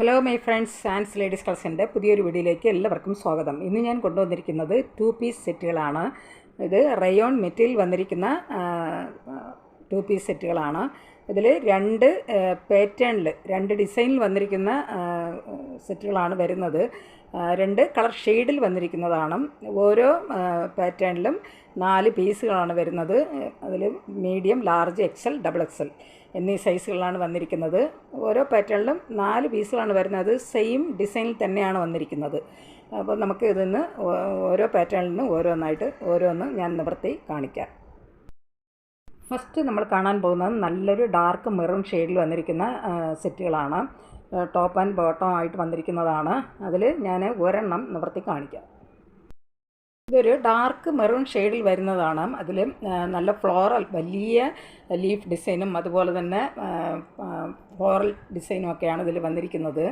Hello my friends, Sans ladies കളക്ഷൻ്റെ പുതിയൊരു വീഡിയോയിലേക്ക് എല്ലാവർക്കും സ്വാഗതം. ഇന്ന് ഞാൻ കൊണ്ടുവന്നിരിക്കുന്നത് 2 പീസ് സെറ്റുകളാണ്. ഇത് റയോൺ മെറ്റീരിയൽ വന്നിരിക്കുന്ന 2 പീസ് സെറ്റുകളാണ്. ഇതിൽ രണ്ട് പാറ്റേണിൽ, രണ്ട് ഡിസൈനിൽ വന്നിരിക്കുന്ന സെറ്റുകളാണ് വരുന്നത്. രണ്ട് കളർ ഷെയ്ഡിൽ വന്നിരിക്കുന്നതാണ്. ഓരോ പാറ്റേണിലും 4 പീസുകളാണ് വരുന്നത്. അതിൽ medium, large, XL, double XL എന്നീ സൈസുകളാണ് വന്നിരിക്കുന്നത്. ഓരോ പാറ്റേണിലും 4 പീസുകളാണ് വരുന്നത്. സെയിം ഡിസൈനിൽ തന്നെയാണ് വന്നിരിക്കുന്നത്. അപ്പോൾ നമുക്ക് ഇതിന്ന് ഓരോ പാറ്റേണിൽ നിന്ന് ഓരോന്ന് ഞാൻ നിവർത്തി കാണിക്കാം. ഫസ്റ്റ് നമ്മൾ കാണാൻ പോകുന്നത് നല്ലൊരു ഡാർക്ക് മെറൂൺ ഷെയ്ഡിൽ വന്നിരിക്കുന്ന സെറ്റുകളാണ്. ടോപ്പ് ആൻഡ് ബോട്ടം ആയിട്ട് വന്നിരിക്കുന്നതാണ്. അതിൽ ഞാൻ ഒരെണ്ണം നിവർത്തി കാണിക്കാം. ഇതൊരു ഡാർക്ക് മെറൂൺ ഷെയ്ഡിൽ വരുന്നതാണ്. അതിൽ നല്ല ഫ്ലോറൽ വലിയ ലീഫ് ഡിസൈനും അതുപോലെ തന്നെ ഫ്ലോറൽ ഡിസൈനും ഒക്കെയാണ് ഇതിൽ വന്നിരിക്കുന്നത്.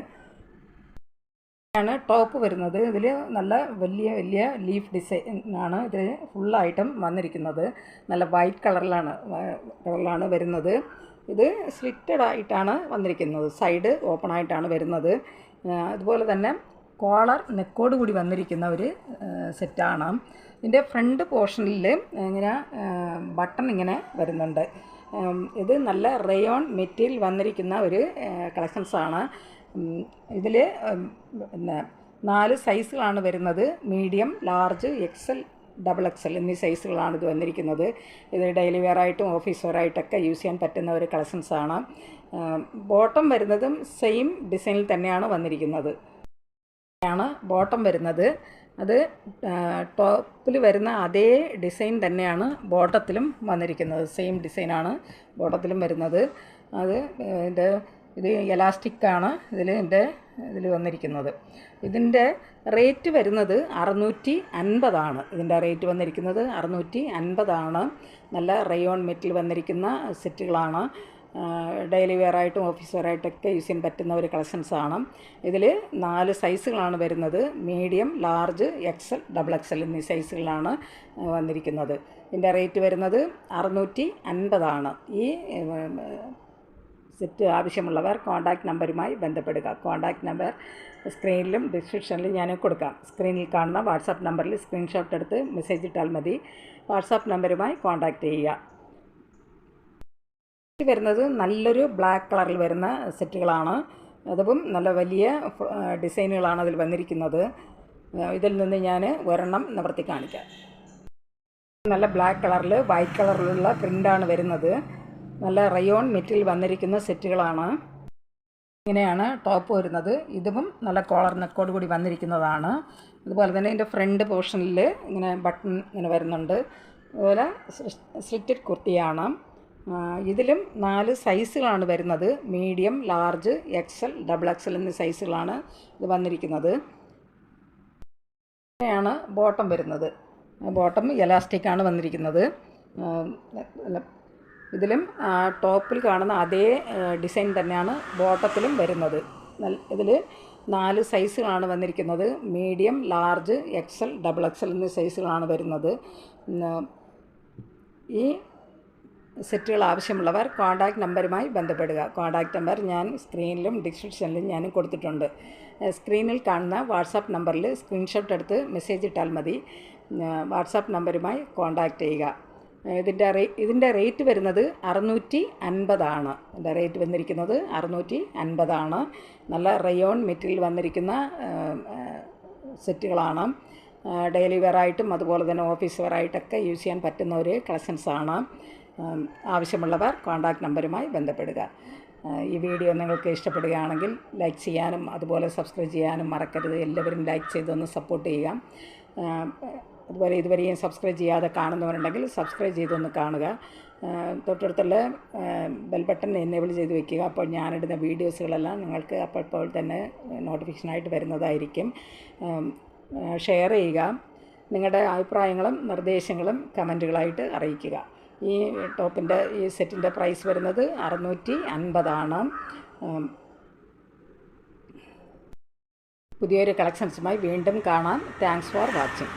ആണ് ടോപ്പ് വരുന്നത്. ഇതിൽ നല്ല വലിയ ലീഫ് ഡിസൈനാണ് ഇത് ഫുള്ളായിട്ടും വന്നിരിക്കുന്നത്. നല്ല വൈറ്റ് കളറിലാണ് വരുന്നത്. ഇത് സ്ലിറ്റഡ് ആയിട്ടാണ് വന്നിരിക്കുന്നത്. സൈഡ് ഓപ്പൺ ആയിട്ടാണ് വരുന്നത്. അതുപോലെ തന്നെ കോളർ നെക്കോട് കൂടി വന്നിരിക്കുന്ന ഒരു സെറ്റാണ്. ഇതിൻ്റെ ഫ്രണ്ട് പോർഷനിൽ ഇങ്ങനെ ബട്ടൺ ഇങ്ങനെ വരുന്നുണ്ട്. ഇത് നല്ല റയോൺ മെറ്റീരിയൽ വന്നിരിക്കുന്ന ഒരു കളക്ഷൻസാണ്. ഇതിൽ പിന്നെ 4 സൈസുകളാണ് വരുന്നത്. Medium, large, XL, double XL എന്നീ സൈസുകളാണ് ഇത് വന്നിരിക്കുന്നത്. ഇത് ഡെയിലി വെയർ ആയിട്ടും ഓഫീസ് വെയർ ആയിട്ടൊക്കെ യൂസ് ചെയ്യാൻ പറ്റുന്ന ഒരു കളക്ഷൻസാണ്. ബോട്ടം വരുന്നതും സെയിം ഡിസൈനിൽ തന്നെയാണ് വന്നിരിക്കുന്നത്. ബോട്ടം വരുന്നത് അത് ടോപ്പിൽ വരുന്ന അതേ ഡിസൈൻ തന്നെയാണ് ബോട്ടത്തിലും വന്നിരിക്കുന്നത്. സെയിം ഡിസൈനാണ് ബോട്ടത്തിലും വരുന്നത്. ഇത് എലാസ്റ്റിക്കാണ് ഇതിൽ വന്നിരിക്കുന്നത്. ഇതിൻ്റെ റേറ്റ് വരുന്നത് 650 ഇതിൻ്റെ റേറ്റ് വന്നിരിക്കുന്നത് 650. നല്ല റയോൺ മെറ്റീരിയൽ വന്നിരിക്കുന്ന സെറ്റുകളാണ്. ഡെയിലി വെയർ ആയിട്ടും ഓഫീസ് വെയർ ആയിട്ടൊക്കെ യൂസ് ചെയ്യാൻ പറ്റുന്ന ഒരു കളക്ഷൻസാണ്. ഇതിൽ 4 സൈസുകളാണ് വരുന്നത്. Medium, large, XL, double XL എന്നീ സൈസുകളാണ് വന്നിരിക്കുന്നത്. ഇതിൻ്റെ റേറ്റ് വരുന്നത് 650. ഈ സെറ്റ് ആവശ്യമുള്ളവർ കോൺടാക്റ്റ് നമ്പറുമായി ബന്ധപ്പെടുക. കോൺടാക്റ്റ് നമ്പർ സ്ക്രീനിലും ഡിസ്ക്രിപ്ഷനിലും ഞാൻ കൊടുക്കാം. സ്ക്രീനിൽ കാണുന്ന വാട്സാപ്പ് നമ്പറിൽ സ്ക്രീൻഷോട്ട് എടുത്ത് മെസ്സേജ് ഇട്ടാൽ മതി. വാട്സാപ്പ് നമ്പറുമായി കോൺടാക്റ്റ് ചെയ്യുക. വരുന്നത് നല്ലൊരു ബ്ലാക്ക് കളറിൽ വരുന്ന സെറ്റുകളാണ്. അതും നല്ല വലിയ ഡിസൈനുകളാണ് അതിൽ വന്നിരിക്കുന്നത്. ഇതിൽ നിന്ന് ഞാൻ ഒരെണ്ണം നിവർത്തി കാണിക്കാം. നല്ല ബ്ലാക്ക് കളറിൽ വൈറ്റ് കളറിലുള്ള പ്രിൻ്റാണ് വരുന്നത്. നല്ല റയോൺ മെറ്റീരിയൽ വന്നിരിക്കുന്ന സെറ്റുകളാണ്. ഇങ്ങനെയാണ് ടോപ്പ് വരുന്നത്. ഇതും നല്ല കോളർ നെക്കോട് കൂടി വന്നിരിക്കുന്നതാണ്. അതുപോലെ തന്നെ ഇതിൻ്റെ ഫ്രണ്ട് പോർഷനിൽ ഇങ്ങനെ ബട്ടൺ ഇങ്ങനെ വരുന്നുണ്ട്. അതുപോലെ സ്ലിറ്റഡ് കുർത്തിയാണ്. ഇതിലും 4 സൈസുകളാണ് വരുന്നത്. Medium, large, XL, double XL എന്നീ സൈസുകളാണ് ഇത് വന്നിരിക്കുന്നത്. ഇങ്ങനെയാണ് ബോട്ടം വരുന്നത്. ബോട്ടം എലാസ്റ്റിക്കാണ് വന്നിരിക്കുന്നത്. ഇതിലും ടോപ്പിൽ കാണുന്ന അതേ ഡിസൈൻ തന്നെയാണ് ബോട്ടത്തിലും വരുന്നത്. ഇതിൽ 4 സൈസുകളാണ് വന്നിരിക്കുന്നത്. Medium, large, XL, double XL എന്നീ സൈസുകളാണ് വരുന്നത്. ഈ സെറ്റുകൾ ആവശ്യമുള്ളവർ കോൺടാക്റ്റ് നമ്പറുമായി ബന്ധപ്പെടുക. കോൺടാക്റ്റ് നമ്പർ ഞാൻ സ്ക്രീനിലും ഡിസ്ക്രിപ്ഷനിലും ഞാൻ കൊടുത്തിട്ടുണ്ട്. സ്ക്രീനിൽ കാണുന്ന വാട്സാപ്പ് നമ്പറിൽ സ്ക്രീൻഷോട്ട് എടുത്ത് മെസ്സേജ് ഇട്ടാൽ മതി. വാട്സാപ്പ് നമ്പറുമായി കോൺടാക്റ്റ് ചെയ്യുക. ഇതിൻ്റെ റേറ്റ് വരുന്നത് 650. ഇതിൻ്റെ റേറ്റ് വന്നിരിക്കുന്നത് 650. നല്ല റയോൺ മെറ്റീരിയൽ വന്നിരിക്കുന്ന സെറ്റുകളാണ്. ഡെയിലി വെയർ ആയിട്ടും അതുപോലെ തന്നെ ഓഫീസ് വെയർ ആയിട്ടൊക്കെ യൂസ് ചെയ്യാൻ പറ്റുന്ന ഒരു കളക്ഷൻസാണ്. ആവശ്യമുള്ളവർ കോൺടാക്റ്റ് നമ്പറുമായി ബന്ധപ്പെടുക. ഈ വീഡിയോ നിങ്ങൾക്ക് ഇഷ്ടപ്പെടുകയാണെങ്കിൽ ലൈക്ക് ചെയ്യാനും അതുപോലെ സബ്സ്ക്രൈബ് ചെയ്യാനും മറക്കരുത്. എല്ലാവരും ലൈക്ക് ചെയ്തൊന്ന് സപ്പോർട്ട് ചെയ്യുക. അതുപോലെ ഇതുവരെയും സബ്സ്ക്രൈബ് ചെയ്യാതെ കാണുന്നവരുണ്ടെങ്കിൽ സബ്സ്ക്രൈബ് ചെയ്തൊന്ന് കാണുക. തൊട്ടടുത്തുള്ള ബെൽ ബട്ടൺ എനേബിൾ ചെയ്ത് വയ്ക്കുക. അപ്പോൾ ഞാനിടുന്ന വീഡിയോസുകളെല്ലാം നിങ്ങൾക്ക് അപ്പോൾ തന്നെ നോട്ടിഫിക്കേഷനായിട്ട് വരുന്നതായിരിക്കും. ഷെയർ ചെയ്യുക. നിങ്ങളുടെ അഭിപ്രായങ്ങളും നിർദ്ദേശങ്ങളും കമൻറ്റുകളായിട്ട് അറിയിക്കുക. ഈ ടോപ്പിൻ്റെ ഈ സെറ്റിൻ്റെ പ്രൈസ് വരുന്നത് 650. പുതിയൊരു കളക്ഷൻസുമായി വീണ്ടും കാണാം. Thanks for watching.